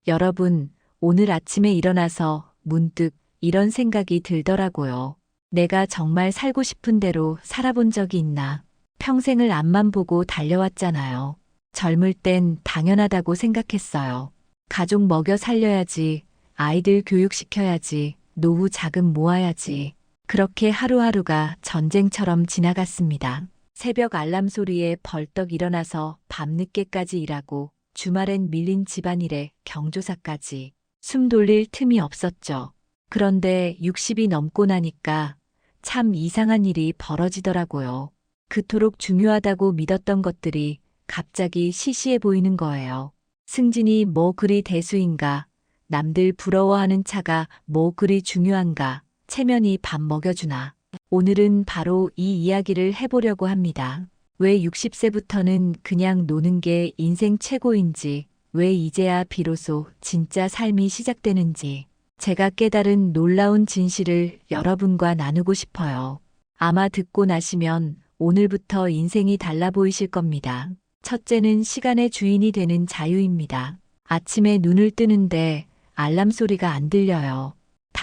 여러분, 오늘 아침에 일어나서 문득 이런 생각이 들더라고요. 내가 정말 살고 싶은 대로 살아본 적이 있나? 평생을 앞만 보고 달려왔잖아요. 젊을 땐 당연하다고 생각했어요. 가족 먹여 살려야지, 아이들 교육시켜야지, 노후 자금 모아야지. 그렇게 하루하루가 전쟁처럼 지나갔습니다. 새벽 알람 소리에 벌떡 일어나서 밤늦게까지 일하고 주말엔 밀린 집안일에 경조사까지 숨 돌릴 틈이 없었죠. 그런데 60이 넘고 나니까 참 이상한 일이 벌어지더라고요. 그토록 중요하다고 믿었던 것들이 갑자기 시시해 보이는 거예요. 승진이 뭐 그리 대수인가? 남들 부러워하는 차가 뭐 그리 중요한가? 체면이 밥 먹여주나? 오늘은 바로 이 이야기를 해보려고 합니다. 왜 60세부터는 그냥 노는 게 인생 최고인지, 왜 이제야 비로소 진짜 삶이 시작되는지, 제가 깨달은 놀라운 진실을 여러분과 나누고 싶어요. 아마 듣고 나시면 오늘부터 인생이 달라 보이실 겁니다. 첫째는 시간의 주인이 되는 자유입니다. 아침에 눈을 뜨는데 알람 소리가 안 들려요.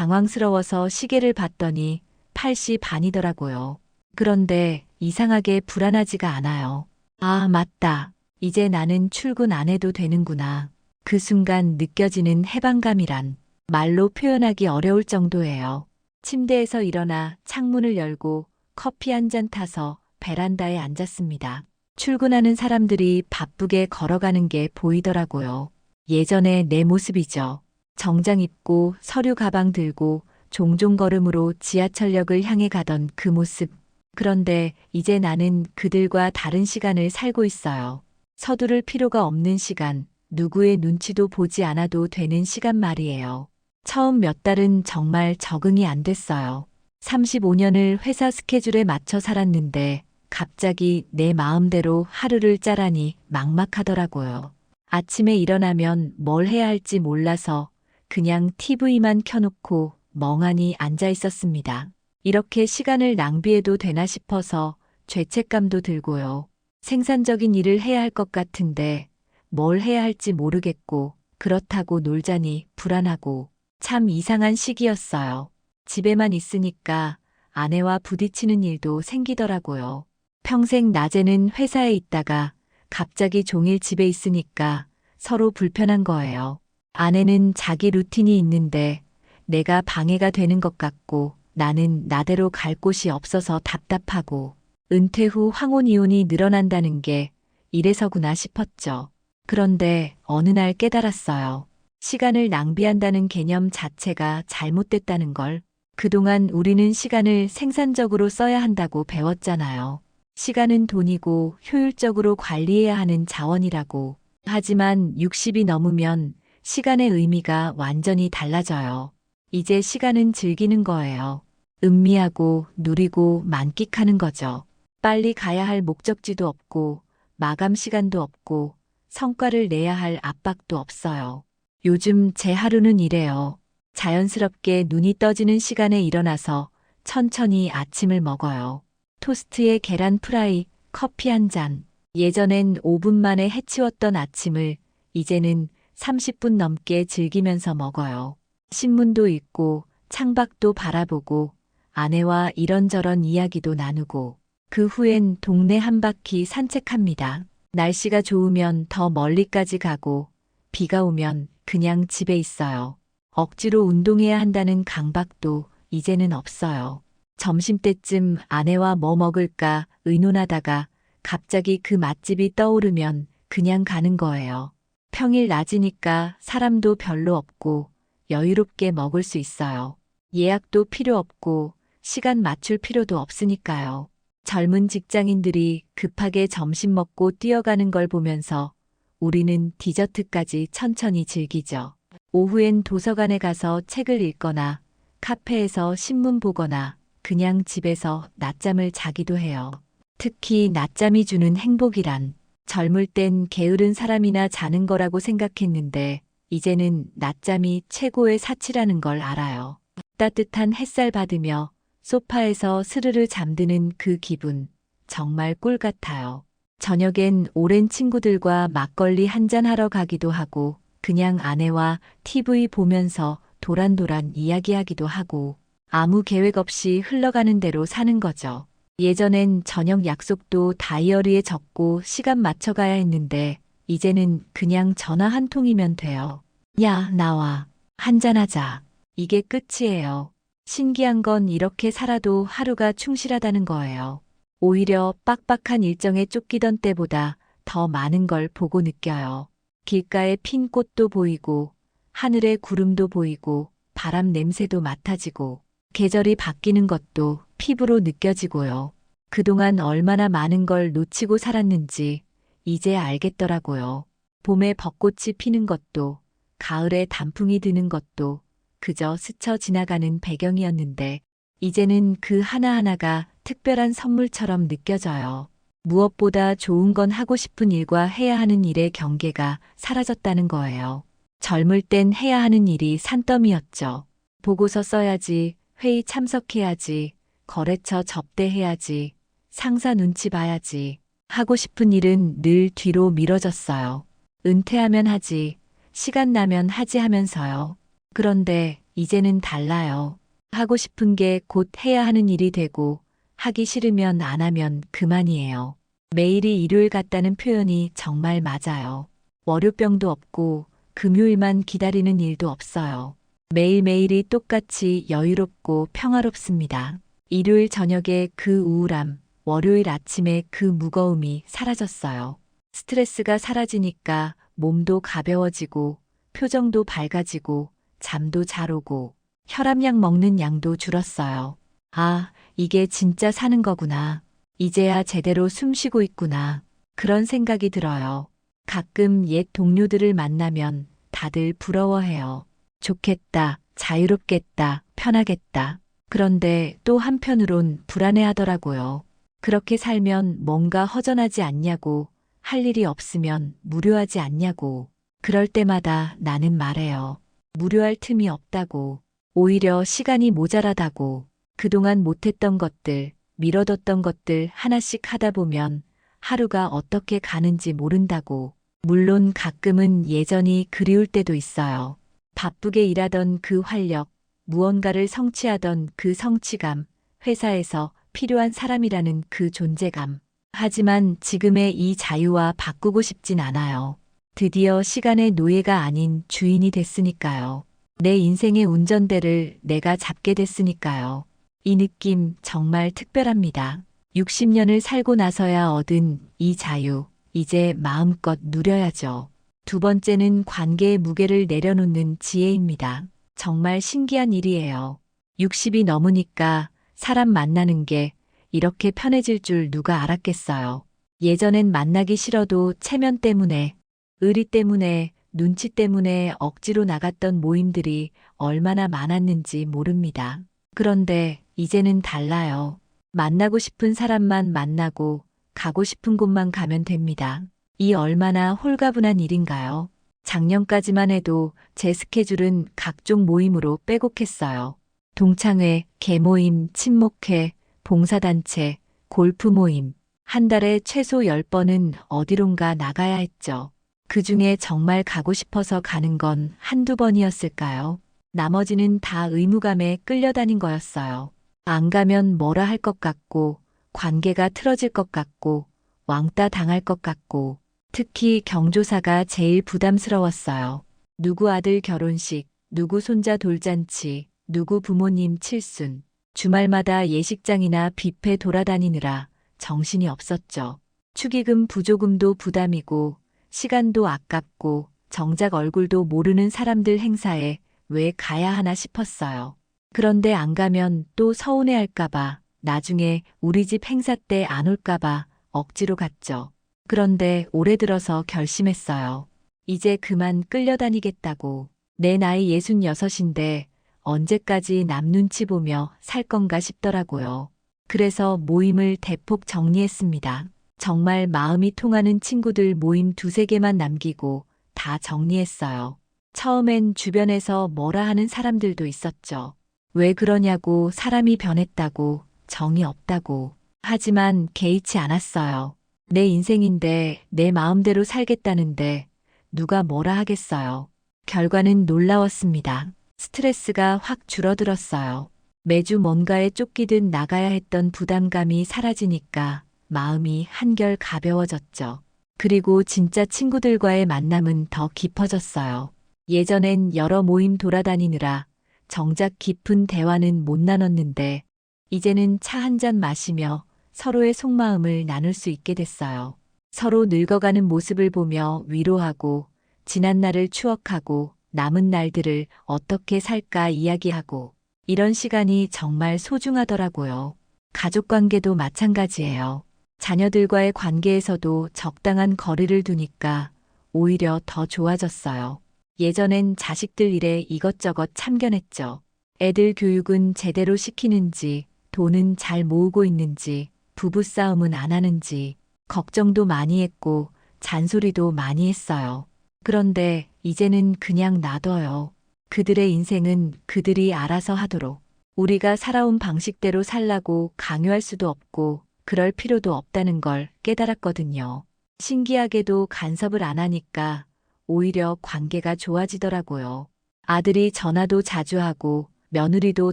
당황스러워서 시계를 봤더니 8시 반이더라고요. 그런데 이상하게 불안하지가 않아요. 아, 맞다. 이제 나는 출근 안 해도 되는구나. 그 순간 느껴지는 해방감이란 말로 표현하기 어려울 정도예요. 침대에서 일어나 창문을 열고 커피 한 잔 타서 베란다에 앉았습니다. 출근하는 사람들이 바쁘게 걸어가는 게 보이더라고요. 예전의 내 모습이죠. 정장 입고 서류 가방 들고 종종 걸음으로 지하철역을 향해 가던 그 모습. 그런데 이제 나는 그들과 다른 시간을 살고 있어요. 서두를 필요가 없는 시간, 누구의 눈치도 보지 않아도 되는 시간 말이에요. 처음 몇 달은 정말 적응이 안 됐어요. 35년을 회사 스케줄에 맞춰 살았는데 갑자기 내 마음대로 하루를 짜라니 막막하더라고요. 아침에 일어나면 뭘 해야 할지 몰라서 그냥 TV만 켜놓고 멍하니 앉아 있었습니다. 이렇게 시간을 낭비해도 되나 싶어서 죄책감도 들고요. 생산적인 일을 해야 할 것 같은데 뭘 해야 할지 모르겠고 그렇다고 놀자니 불안하고 참 이상한 시기였어요. 집에만 있으니까 아내와 부딪히는 일도 생기더라고요. 평생 낮에는 회사에 있다가 갑자기 종일 집에 있으니까 서로 불편한 거예요. 아내는 자기 루틴이 있는데 내가 방해가 되는 것 같고 나는 나대로 갈 곳이 없어서 답답하고 은퇴 후 황혼이혼이 늘어난다는 게 이래서구나 싶었죠. 그런데 어느 날 깨달았어요. 시간을 낭비한다는 개념 자체가 잘못됐다는 걸. 그동안 우리는 시간을 생산적으로 써야 한다고 배웠잖아요. 시간은 돈이고 효율적으로 관리해야 하는 자원이라고. 하지만 60이 넘으면 시간의 의미가 완전히 달라져요. 이제 시간은 즐기는 거예요. 음미하고 누리고 만끽하는 거죠. 빨리 가야 할 목적지도 없고 마감 시간도 없고 성과를 내야 할 압박도 없어요. 요즘 제 하루는 이래요. 자연스럽게 눈이 떠지는 시간에 일어나서 천천히 아침을 먹어요. 토스트에 계란 프라이, 커피 한 잔. 예전엔 5분 만에 해치웠던 아침을 이제는 30분 넘게 즐기면서 먹어요. 신문도 읽고 창밖도 바라보고 아내와 이런저런 이야기도 나누고 그 후엔 동네 한 바퀴 산책합니다. 날씨가 좋으면 더 멀리까지 가고 비가 오면 그냥 집에 있어요. 억지로 운동해야 한다는 강박도 이제는 없어요. 점심때쯤 아내와 뭐 먹을까 의논하다가 갑자기 그 맛집이 떠오르면 그냥 가는 거예요. 평일 낮이니까 사람도 별로 없고 여유롭게 먹을 수 있어요. 예약도 필요 없고 시간 맞출 필요도 없으니까요. 젊은 직장인들이 급하게 점심 먹고 뛰어가는 걸 보면서 우리는 디저트까지 천천히 즐기죠. 오후엔 도서관에 가서 책을 읽거나 카페에서 신문 보거나 그냥 집에서 낮잠을 자기도 해요. 특히 낮잠이 주는 행복이란 젊을 땐 게으른 사람이나 자는 거라고 생각했는데 이제는 낮잠이 최고의 사치라는 걸 알아요. 따뜻한 햇살 받으며 소파에서 스르르 잠드는 그 기분 정말 꿀 같아요. 저녁엔 오랜 친구들과 막걸리 한잔하러 가기도 하고 그냥 아내와 TV 보면서 도란도란 이야기하기도 하고 아무 계획 없이 흘러가는 대로 사는 거죠. 예전엔 저녁 약속도 다이어리에 적고 시간 맞춰가야 했는데 이제는 그냥 전화 한 통이면 돼요. 야, 나와. 한잔하자. 이게 끝이에요. 신기한 건 이렇게 살아도 하루가 충실하다는 거예요. 오히려 빡빡한 일정에 쫓기던 때보다 더 많은 걸 보고 느껴요. 길가에 핀 꽃도 보이고, 하늘에 구름도 보이고, 바람 냄새도 맡아지고, 계절이 바뀌는 것도 피부로 느껴지고요. 그동안 얼마나 많은 걸 놓치고 살았는지 이제 알겠더라고요. 봄에 벚꽃이 피는 것도, 가을에 단풍이 드는 것도 그저 스쳐 지나가는 배경이었는데, 이제는 그 하나하나가 특별한 선물처럼 느껴져요. 무엇보다 좋은 건 하고 싶은 일과 해야 하는 일의 경계가 사라졌다는 거예요. 젊을 땐 해야 하는 일이 산더미였죠. 보고서 써야지, 회의 참석해야지, 거래처 접대해야지, 상사 눈치 봐야지. 하고 싶은 일은 늘 뒤로 미뤄졌어요. 은퇴하면 하지, 시간 나면 하지 하면서요. 그런데 이제는 달라요. 하고 싶은 게 곧 해야 하는 일이 되고, 하기 싫으면 안 하면 그만이에요. 매일이 일요일 같다는 표현이 정말 맞아요. 월요병도 없고 금요일만 기다리는 일도 없어요. 매일매일이 똑같이 여유롭고 평화롭습니다. 일요일 저녁에 그 우울함, 월요일 아침에 그 무거움이 사라졌어요. 스트레스가 사라지니까 몸도 가벼워지고 표정도 밝아지고 잠도 잘 오고 혈압약 먹는 양도 줄었어요. 아, 이게 진짜 사는 거구나. 이제야 제대로 숨 쉬고 있구나. 그런 생각이 들어요. 가끔 옛 동료들을 만나면 다들 부러워해요. 좋겠다, 자유롭겠다, 편하겠다. 그런데 또 한편으론 불안해하더라고요. 그렇게 살면 뭔가 허전하지 않냐고, 할 일이 없으면 무료하지 않냐고. 그럴 때마다 나는 말해요. 무료할 틈이 없다고. 오히려 시간이 모자라다고. 그동안 못했던 것들, 미뤄뒀던 것들 하나씩 하다 보면 하루가 어떻게 가는지 모른다고. 물론 가끔은 예전이 그리울 때도 있어요. 바쁘게 일하던 그 활력, 무언가를 성취하던 그 성취감, 회사에서 필요한 사람이라는 그 존재감. 하지만 지금의 이 자유와 바꾸고 싶진 않아요. 드디어 시간의 노예가 아닌 주인이 됐으니까요. 내 인생의 운전대를 내가 잡게 됐으니까요. 이 느낌 정말 특별합니다. 60년을 살고 나서야 얻은 이 자유, 이제 마음껏 누려야죠. 두 번째는 관계의 무게를 내려놓는 지혜입니다. 정말 신기한 일이에요. 60이 넘으니까 사람 만나는 게 이렇게 편해질 줄 누가 알았겠어요. 예전엔 만나기 싫어도 체면 때문에, 의리 때문에, 눈치 때문에 억지로 나갔던 모임들이 얼마나 많았는지 모릅니다. 그런데 이제는 달라요. 만나고 싶은 사람만 만나고 가고 싶은 곳만 가면 됩니다. 이 얼마나 홀가분한 일인가요? 작년까지만 해도 제 스케줄은 각종 모임으로 빼곡했어요. 동창회, 개모임, 친목회, 봉사단체, 골프 모임. 한 달에 최소 10번은 어디론가 나가야 했죠. 그 중에 정말 가고 싶어서 가는 건 한두 번이었을까요? 나머지는 다 의무감에 끌려다닌 거였어요. 안 가면 뭐라 할 것 같고, 관계가 틀어질 것 같고, 왕따 당할 것 같고, 특히 경조사가 제일 부담스러웠어요. 누구 아들 결혼식, 누구 손자 돌잔치, 누구 부모님 칠순, 주말마다 예식장이나 뷔페 돌아다니느라 정신이 없었죠. 축의금 부조금도 부담이고, 시간도 아깝고, 정작 얼굴도 모르는 사람들 행사에 왜 가야 하나 싶었어요. 그런데 안 가면 또 서운해할까봐, 나중에 우리 집 행사 때 안 올까봐 억지로 갔죠. 그런데 올해 들어서 결심했어요. 이제 그만 끌려다니겠다고. 내 나이 66인데 언제까지 남 눈치 보며 살 건가 싶더라고요. 그래서 모임을 대폭 정리했습니다. 정말 마음이 통하는 친구들 모임 두세 개만 남기고 다 정리했어요. 처음엔 주변에서 뭐라 하는 사람들도 있었죠. 왜 그러냐고, 사람이 변했다고, 정이 없다고. 하지만 개의치 않았어요. 내 인생인데 내 마음대로 살겠다는데 누가 뭐라 하겠어요. 결과는 놀라웠습니다. 스트레스가 확 줄어들었어요. 매주 뭔가에 쫓기듯 나가야 했던 부담감이 사라지니까 마음이 한결 가벼워졌죠. 그리고 진짜 친구들과의 만남은 더 깊어졌어요. 예전엔 여러 모임 돌아다니느라 정작 깊은 대화는 못 나눴는데 이제는 차 한 잔 마시며 서로의 속마음을 나눌 수 있게 됐어요. 서로 늙어가는 모습을 보며 위로하고 지난 날을 추억하고 남은 날들을 어떻게 살까 이야기하고 이런 시간이 정말 소중하더라고요. 가족 관계도 마찬가지예요. 자녀들과의 관계에서도 적당한 거리를 두니까 오히려 더 좋아졌어요. 예전엔 자식들 일에 이것저것 참견했죠. 애들 교육은 제대로 시키는지, 돈은 잘 모으고 있는지, 부부싸움은 안 하는지, 걱정도 많이 했고, 잔소리도 많이 했어요. 그런데 이제는 그냥 놔둬요. 그들의 인생은 그들이 알아서 하도록. 우리가 살아온 방식대로 살라고 강요할 수도 없고, 그럴 필요도 없다는 걸 깨달았거든요. 신기하게도 간섭을 안 하니까 오히려 관계가 좋아지더라고요. 아들이 전화도 자주 하고, 며느리도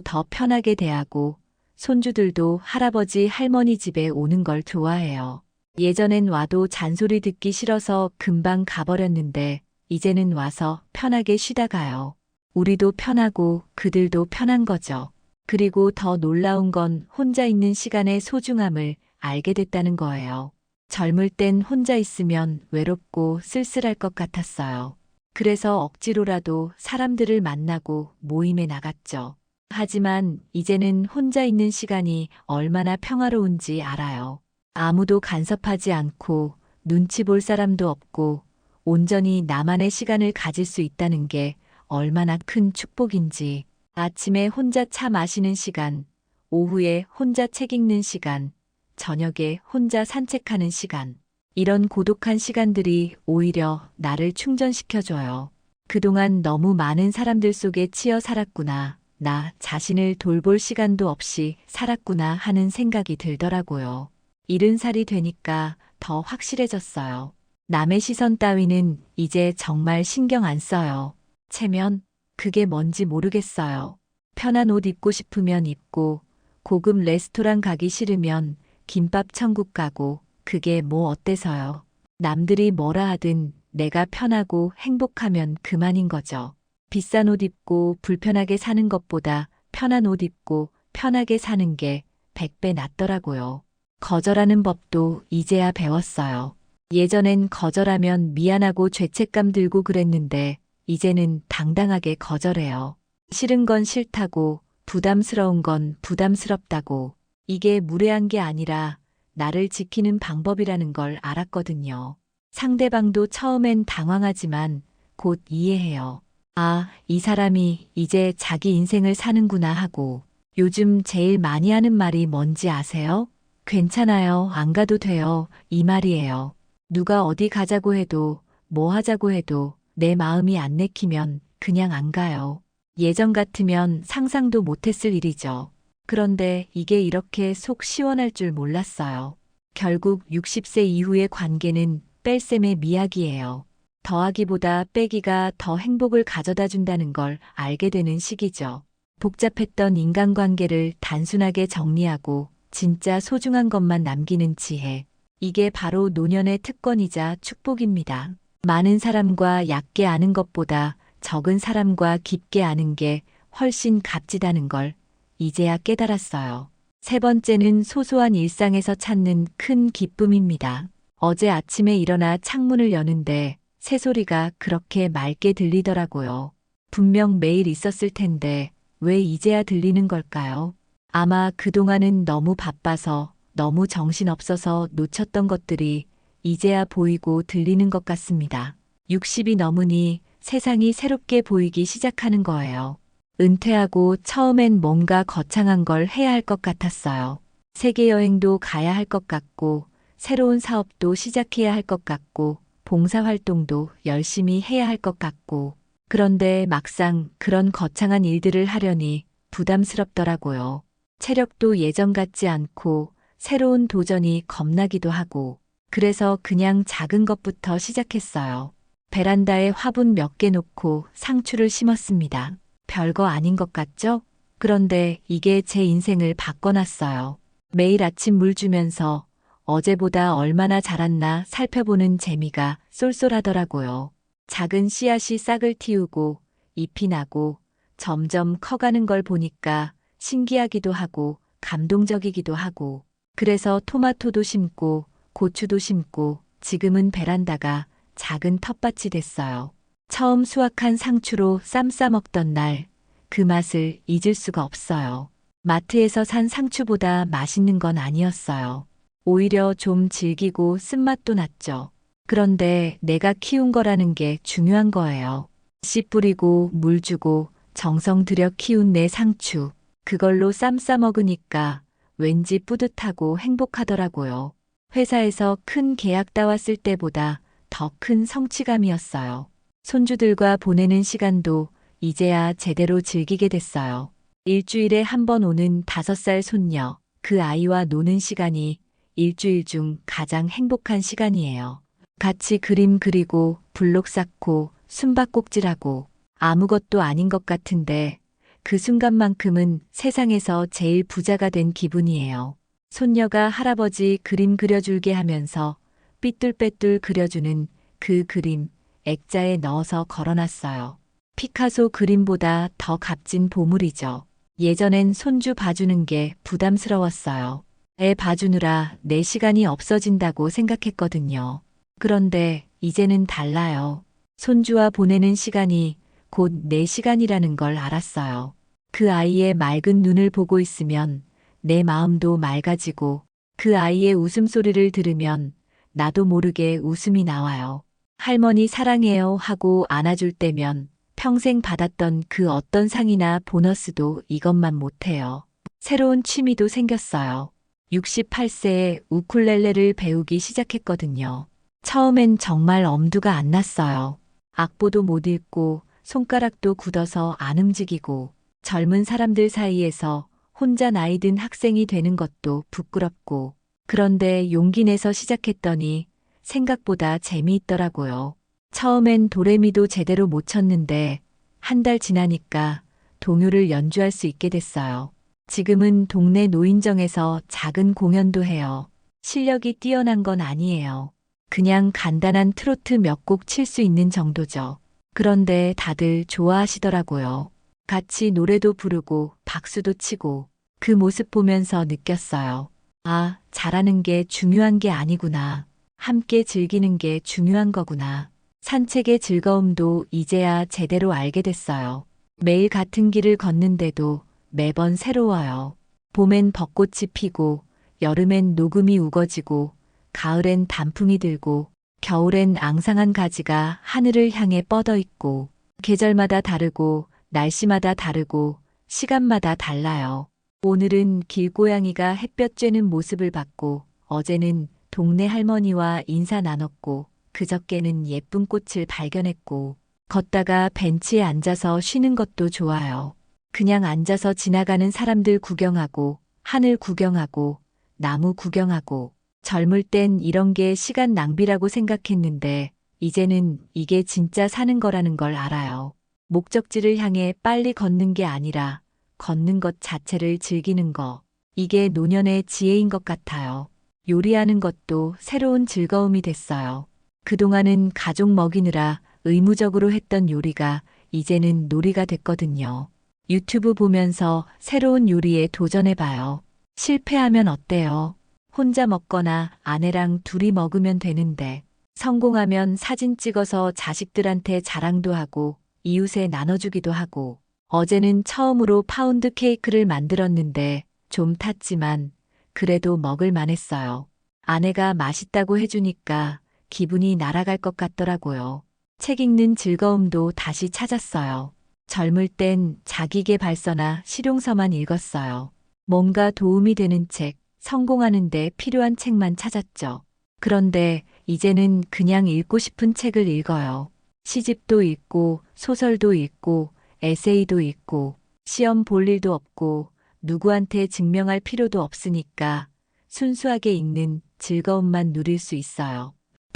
더 편하게 대하고, 손주들도 할아버지 할머니 집에 오는 걸 좋아해요. 예전엔 와도 잔소리 듣기 싫어서 금방 가버렸는데, 이제는 와서 편하게 쉬다 가요. 우리도 편하고 그들도 편한 거죠. 그리고 더 놀라운 건 혼자 있는 시간의 소중함을 알게 됐다는 거예요. 젊을 땐 혼자 있으면 외롭고 쓸쓸할 것 같았어요. 그래서 억지로라도 사람들을 만나고 모임에 나갔죠. 하지만 이제는 혼자 있는 시간이 얼마나 평화로운지 알아요. 아무도 간섭하지 않고 눈치 볼 사람도 없고 온전히 나만의 시간을 가질 수 있다는 게 얼마나 큰 축복인지. 아침에 혼자 차 마시는 시간, 오후에 혼자 책 읽는 시간, 저녁에 혼자 산책하는 시간. 이런 고독한 시간들이 오히려 나를 충전시켜줘요. 그동안 너무 많은 사람들 속에 치여 살았구나. 나 자신을 돌볼 시간도 없이 살았구나 하는 생각이 들더라고요. 70살이 되니까 더 확실해졌어요. 남의 시선 따위는 이제 정말 신경 안 써요. 체면? 그게 뭔지 모르겠어요. 편한 옷 입고 싶으면 입고, 고급 레스토랑 가기 싫으면 김밥 천국 가고, 그게 뭐 어때서요. 남들이 뭐라 하든 내가 편하고 행복하면 그만인 거죠. 비싼 옷 입고 불편하게 사는 것보다 편한 옷 입고 편하게 사는 게 100배 낫더라고요. 거절하는 법도 이제야 배웠어요. 예전엔 거절하면 미안하고 죄책감 들고 그랬는데 이제는 당당하게 거절해요. 싫은 건 싫다고, 부담스러운 건 부담스럽다고. 이게 무례한 게 아니라 나를 지키는 방법이라는 걸 알았거든요. 상대방도 처음엔 당황하지만 곧 이해해요. 아, 이 사람이 이제 자기 인생을 사는구나 하고. 요즘 제일 많이 하는 말이 뭔지 아세요? 괜찮아요, 안 가도 돼요, 이 말이에요. 누가 어디 가자고 해도, 뭐 하자고 해도 내 마음이 안 내키면 그냥 안 가요. 예전 같으면 상상도 못했을 일이죠. 그런데 이게 이렇게 속 시원할 줄 몰랐어요. 결국 60세 이후의 관계는 뺄셈의 미학이에요. 더하기보다 빼기가 더 행복을 가져다 준다는 걸 알게 되는 시기죠. 복잡했던 인간관계를 단순하게 정리하고 진짜 소중한 것만 남기는 지혜. 이게 바로 노년의 특권이자 축복입니다. 많은 사람과 얕게 아는 것보다 적은 사람과 깊게 아는 게 훨씬 값지다는 걸 이제야 깨달았어요. 세 번째는 소소한 일상에서 찾는 큰 기쁨입니다. 어제 아침에 일어나 창문을 여는데 새소리가 그렇게 맑게 들리더라고요. 분명 매일 있었을 텐데 왜 이제야 들리는 걸까요? 아마 그동안은 너무 바빠서 너무 정신없어서 놓쳤던 것들이 이제야 보이고 들리는 것 같습니다. 60이 넘으니 세상이 새롭게 보이기 시작하는 거예요. 은퇴하고 처음엔 뭔가 거창한 걸 해야 할 것 같았어요. 세계여행도 가야 할 것 같고, 새로운 사업도 시작해야 할 것 같고, 봉사활동도 열심히 해야 할 것 같고, 그런데 막상 그런 거창한 일들을 하려니 부담스럽더라고요. 체력도 예전 같지 않고, 새로운 도전이 겁나기도 하고, 그래서 그냥 작은 것부터 시작했어요. 베란다에 화분 몇 개 놓고 상추를 심었습니다. 별거 아닌 것 같죠? 그런데 이게 제 인생을 바꿔놨어요. 매일 아침 물 주면서 어제보다 얼마나 자랐나 살펴보는 재미가 쏠쏠하더라고요. 작은 씨앗이 싹을 틔우고 잎이 나고 점점 커가는 걸 보니까 신기하기도 하고 감동적이기도 하고, 그래서 토마토도 심고 고추도 심고 지금은 베란다가 작은 텃밭이 됐어요. 처음 수확한 상추로 쌈 싸 먹던 날, 그 맛을 잊을 수가 없어요. 마트에서 산 상추보다 맛있는 건 아니었어요. 오히려 좀 질기고 쓴맛도 났죠. 그런데 내가 키운 거라는 게 중요한 거예요. 씨 뿌리고 물 주고 정성 들여 키운 내 상추. 그걸로 쌈 싸 먹으니까 왠지 뿌듯하고 행복하더라고요. 회사에서 큰 계약 따왔을 때보다 더 큰 성취감이었어요. 손주들과 보내는 시간도 이제야 제대로 즐기게 됐어요. 일주일에 한 번 오는 5살 손녀, 그 아이와 노는 시간이 일주일 중 가장 행복한 시간이에요. 같이 그림 그리고 블록 쌓고 숨바꼭질하고 아무것도 아닌 것 같은데 그 순간만큼은 세상에서 제일 부자가 된 기분이에요. 손녀가 할아버지 그림 그려줄게 하면서 삐뚤빼뚤 그려주는 그 그림 액자에 넣어서 걸어놨어요. 피카소 그림보다 더 값진 보물이죠. 예전엔 손주 봐주는 게 부담스러웠어요. 애 봐주느라 내 시간이 없어진다고 생각했거든요. 그런데 이제는 달라요. 손주와 보내는 시간이 곧 내 시간이라는 걸 알았어요. 그 아이의 맑은 눈을 보고 있으면 내 마음도 맑아지고, 그 아이의 웃음소리를 들으면 나도 모르게 웃음이 나와요. 할머니 사랑해요 하고 안아줄 때면 평생 받았던 그 어떤 상이나 보너스도 이것만 못해요. 새로운 취미도 생겼어요. 68세에 우쿨렐레를 배우기 시작했거든요. 처음엔 정말 엄두가 안 났어요. 악보도 못 읽고 손가락도 굳어서 안 움직이고, 젊은 사람들 사이에서 혼자 나이 든 학생이 되는 것도 부끄럽고, 그런데 용기 내서 시작했더니 생각보다 재미있더라고요. 처음엔 도레미도 제대로 못 쳤는데 한 달 지나니까 동요를 연주할 수 있게 됐어요. 지금은 동네 노인정에서 작은 공연도 해요. 실력이 뛰어난 건 아니에요. 그냥 간단한 트로트 몇 곡 칠 수 있는 정도죠. 그런데 다들 좋아하시더라고요. 같이 노래도 부르고 박수도 치고, 그 모습 보면서 느꼈어요. 아, 잘하는 게 중요한 게 아니구나. 함께 즐기는 게 중요한 거구나. 산책의 즐거움도 이제야 제대로 알게 됐어요. 매일 같은 길을 걷는데도 매번 새로워요. 봄엔 벚꽃이 피고, 여름엔 녹음이 우거지고, 가을엔 단풍이 들고, 겨울엔 앙상한 가지가 하늘을 향해 뻗어 있고, 계절마다 다르고, 날씨마다 다르고, 시간마다 달라요. 오늘은 길고양이가 햇볕 쬐는 모습을 봤고, 어제는 동네 할머니와 인사 나눴고, 그저께는 예쁜 꽃을 발견했고, 걷다가 벤치에 앉아서 쉬는 것도 좋아요. 그냥 앉아서 지나가는 사람들 구경하고, 하늘 구경하고, 나무 구경하고, 젊을 땐 이런 게 시간 낭비라고 생각했는데, 이제는 이게 진짜 사는 거라는 걸 알아요. 목적지를 향해 빨리 걷는 게 아니라, 걷는 것 자체를 즐기는 거. 이게 노년의 지혜인 것 같아요. 요리하는 것도 새로운 즐거움이 됐어요. 그동안은 가족 먹이느라 의무적으로 했던 요리가 이제는 놀이가 됐거든요. 유튜브 보면서 새로운 요리에 도전해봐요. 실패하면 어때요? 혼자 먹거나 아내랑 둘이 먹으면 되는데, 성공하면 사진 찍어서 자식들한테 자랑도 하고 이웃에 나눠주기도 하고, 어제는 처음으로 파운드 케이크를 만들었는데 좀 탔지만 그래도 먹을 만했어요. 아내가 맛있다고 해주니까 기분이 날아갈 것 같더라고요. 책 읽는 즐거움도 다시 찾았어요. 젊을 땐 자기계발서나 실용서만 읽었어요. 뭔가 도움이 되는 책, 성공하는 데 필요한 책만 찾았죠. 그런데 이제는 그냥 읽고 싶은 책을 읽어요. 시집도 읽고 소설도 읽고 에세이도 읽고, 시험 볼 일도 없고 누구한테 증명할 필요도 없으니까 순수하게 읽는 즐거움만 누릴 수 있어요.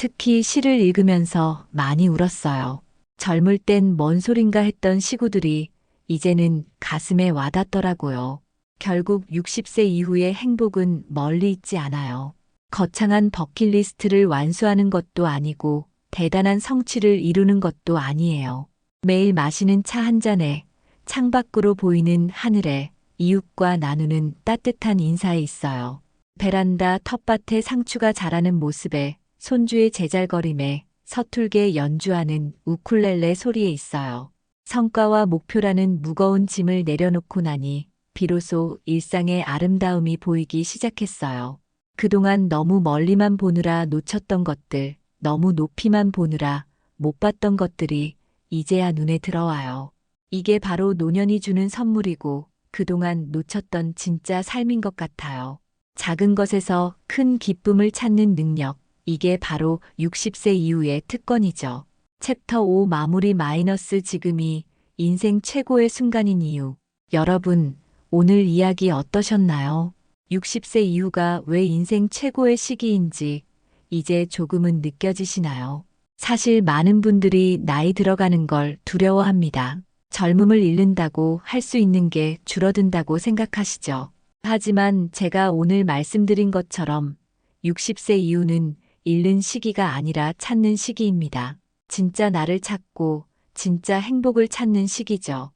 특히 시를 읽으면서 많이 울었어요. 젊을 땐 뭔 소린가 했던 시구들이 이제는 가슴에 와닿더라고요. 결국 60세 이후의 행복은 멀리 있지 않아요. 거창한 버킷리스트를 완수하는 것도 아니고 대단한 성취를 이루는 것도 아니에요. 매일 마시는 차 한 잔에 창밖으로 보이는 하늘에 이웃과 나누는 따뜻한 인사에 있어요. 베란다 텃밭에 상추가 자라는 모습에 손주의 제잘거림에 서툴게 연주하는 우쿨렐레 소리에 있어요. 성과와 목표라는 무거운 짐을 내려놓고 나니 비로소 일상의 아름다움이 보이기 시작했어요. 그동안 너무 멀리만 보느라 놓쳤던 것들, 너무 높이만 보느라 못 봤던 것들이 이제야 눈에 들어와요. 이게 바로 노년이 주는 선물이고 그동안 놓쳤던 진짜 삶인 것 같아요. 작은 것에서 큰 기쁨을 찾는 능력, 이게 바로 60세 이후의 특권이죠. 챕터 5 마무리 마이너스 지금이 인생 최고의 순간인 이유. 여러분, 오늘 이야기 어떠셨나요? 60세 이후가 왜 인생 최고의 시기인지 이제 조금은 느껴지시나요? 사실 많은 분들이 나이 들어가는 걸 두려워합니다. 젊음을 잃는다고 할 수 있는 게 줄어든다고 생각하시죠. 하지만 제가 오늘 말씀드린 것처럼 60세 이후는 잃는 시기가 아니라 찾는 시기입니다. 진짜 나를 찾고 진짜 행복을 찾는 시기죠.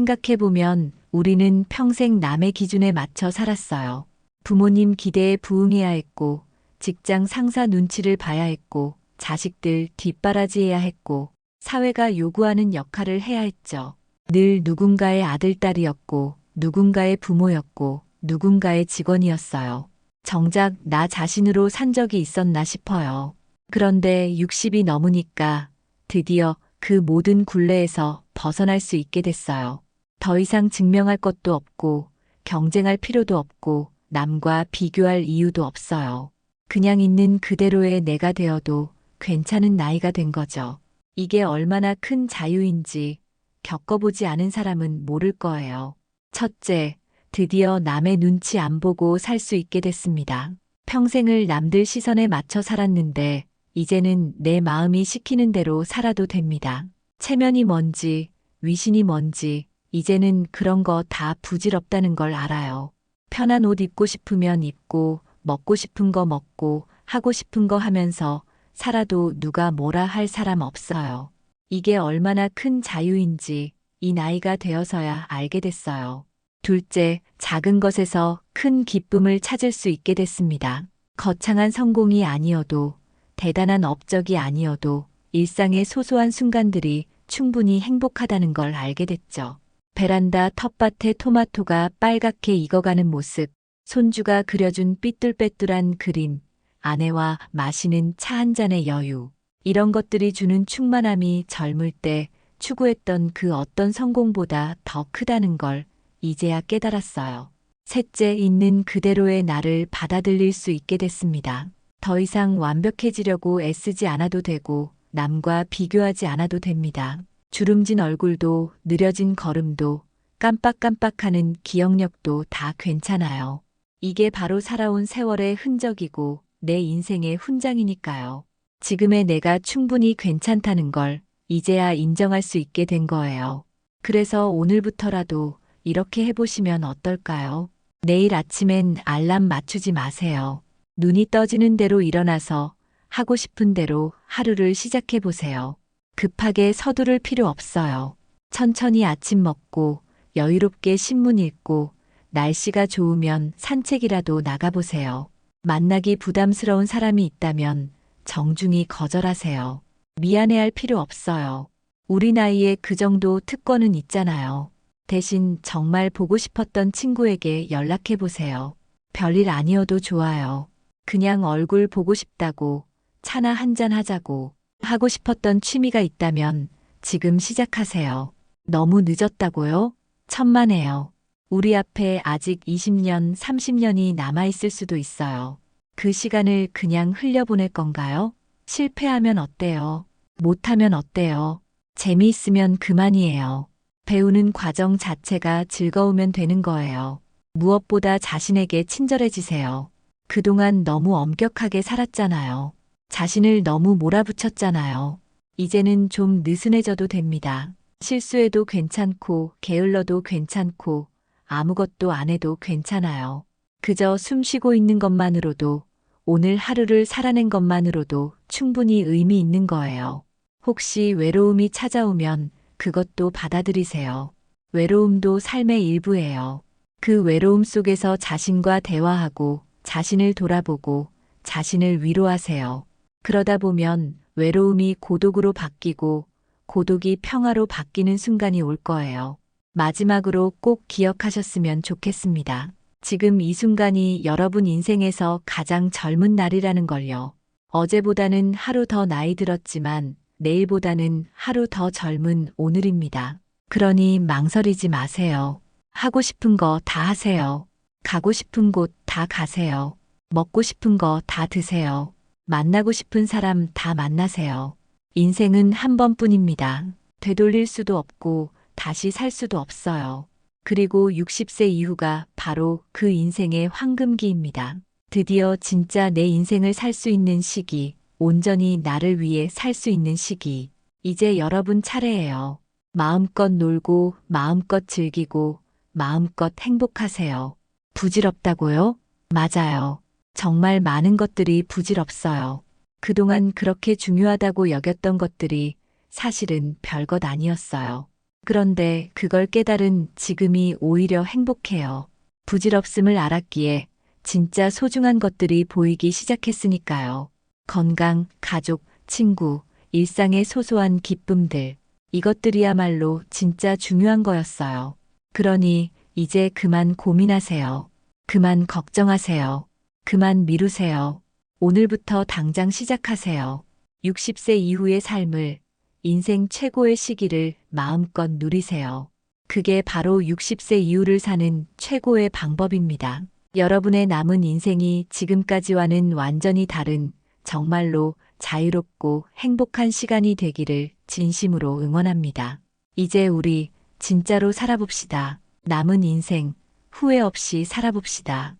생각해보면 우리는 평생 남의 기준에 맞춰 살았어요. 부모님 기대에 부응해야 했고, 직장 상사 눈치를 봐야 했고, 자식들 뒷바라지해야 했고, 사회가 요구하는 역할을 해야 했죠. 늘 누군가의 아들, 딸이었고, 누군가의 부모였고, 누군가의 직원이었어요. 정작 나 자신으로 산 적이 있었나 싶어요. 그런데 60이 넘으니까 드디어 그 모든 굴레에서 벗어날 수 있게 됐어요. 더 이상 증명할 것도 없고, 경쟁할 필요도 없고, 남과 비교할 이유도 없어요. 그냥 있는 그대로의 내가 되어도 괜찮은 나이가 된 거죠. 이게 얼마나 큰 자유인지 겪어보지 않은 사람은 모를 거예요. 첫째, 드디어 남의 눈치 안 보고 살 수 있게 됐습니다. 평생을 남들 시선에 맞춰 살았는데 이제는 내 마음이 시키는 대로 살아도 됩니다. 체면이 뭔지, 위신이 뭔지 이제는 그런 거 다 부질없다는 걸 알아요. 편한 옷 입고 싶으면 입고, 먹고 싶은 거 먹고, 하고 싶은 거 하면서 살아도 누가 뭐라 할 사람 없어요. 이게 얼마나 큰 자유인지 이 나이가 되어서야 알게 됐어요. 둘째, 작은 것에서 큰 기쁨을 찾을 수 있게 됐습니다. 거창한 성공이 아니어도, 대단한 업적이 아니어도 일상의 소소한 순간들이 충분히 행복하다는 걸 알게 됐죠. 베란다 텃밭에 토마토가 빨갛게 익어가는 모습, 손주가 그려준 삐뚤빼뚤한 그림, 아내와 마시는 차 한 잔의 여유. 이런 것들이 주는 충만함이 젊을 때 추구했던 그 어떤 성공보다 더 크다는 걸 이제야 깨달았어요. 셋째, 있는 그대로의 나를 받아들일 수 있게 됐습니다. 더 이상 완벽해지려고 애쓰지 않아도 되고 남과 비교하지 않아도 됩니다. 주름진 얼굴도 느려진 걸음도 깜빡깜빡하는 기억력도 다 괜찮아요. 이게 바로 살아온 세월의 흔적이고 내 인생의 훈장이니까요. 지금의 내가 충분히 괜찮다는 걸 이제야 인정할 수 있게 된 거예요. 그래서 오늘부터라도 이렇게 해보시면 어떨까요? 내일 아침엔 알람 맞추지 마세요. 눈이 떠지는 대로 일어나서 하고 싶은 대로 하루를 시작해보세요. 급하게 서두를 필요 없어요. 천천히 아침 먹고 여유롭게 신문 읽고 날씨가 좋으면 산책이라도 나가보세요. 만나기 부담스러운 사람이 있다면 정중히 거절하세요. 미안해할 필요 없어요. 우리 나이에 그 정도 특권은 있잖아요. 대신 정말 보고 싶었던 친구에게 연락해보세요. 별일 아니어도 좋아요. 그냥 얼굴 보고 싶다고, 차나 한잔 하자고, 하고 싶었던 취미가 있다면 지금 시작하세요. 너무 늦었다고요? 천만에요. 우리 앞에 아직 20년, 30년이 남아있을 수도 있어요. 그 시간을 그냥 흘려보낼 건가요? 실패하면 어때요? 못하면 어때요? 재미있으면 그만이에요. 배우는 과정 자체가 즐거우면 되는 거예요. 무엇보다 자신에게 친절해지세요. 그동안 너무 엄격하게 살았잖아요. 자신을 너무 몰아붙였잖아요. 이제는 좀 느슨해져도 됩니다. 실수해도 괜찮고, 게을러도 괜찮고, 아무것도 안 해도 괜찮아요. 그저 숨 쉬고 있는 것만으로도, 오늘 하루를 살아낸 것만으로도 충분히 의미 있는 거예요. 혹시 외로움이 찾아오면 그것도 받아들이세요. 외로움도 삶의 일부예요. 그 외로움 속에서 자신과 대화하고, 자신을 돌아보고, 자신을 위로하세요. 그러다 보면 외로움이 고독으로 바뀌고, 고독이 평화로 바뀌는 순간이 올 거예요. 마지막으로 꼭 기억하셨으면 좋겠습니다. 지금 이 순간이 여러분 인생에서 가장 젊은 날이라는 걸요. 어제보다는 하루 더 나이 들었지만 내일보다는 하루 더 젊은 오늘입니다. 그러니 망설이지 마세요. 하고 싶은 거 다 하세요. 가고 싶은 곳 다 가세요. 먹고 싶은 거 다 드세요. 만나고 싶은 사람 다 만나세요. 인생은 한 번뿐입니다. 되돌릴 수도 없고 다시 살 수도 없어요. 그리고 60세 이후가 바로 그 인생의 황금기입니다. 드디어 진짜 내 인생을 살 수 있는 시기, 온전히 나를 위해 살 수 있는 시기. 이제 여러분 차례예요. 마음껏 놀고, 마음껏 즐기고, 마음껏 행복하세요. 부질없다고요? 맞아요. 정말 많은 것들이 부질없어요. 그동안 그렇게 중요하다고 여겼던 것들이 사실은 별것 아니었어요. 그런데 그걸 깨달은 지금이 오히려 행복해요. 부질없음을 알았기에 진짜 소중한 것들이 보이기 시작했으니까요. 건강, 가족, 친구, 일상의 소소한 기쁨들. 이것들이야말로 진짜 중요한 거였어요. 그러니 이제 그만 고민하세요. 그만 걱정하세요. 그만 미루세요. 오늘부터 당장 시작하세요. 60세 이후의 삶을, 인생 최고의 시기를 마음껏 누리세요. 그게 바로 60세 이후를 사는 최고의 방법입니다. 여러분의 남은 인생이 지금까지와는 완전히 다른 정말로 자유롭고 행복한 시간이 되기를 진심으로 응원합니다. 이제 우리 진짜로 살아봅시다. 남은 인생 후회 없이 살아봅시다.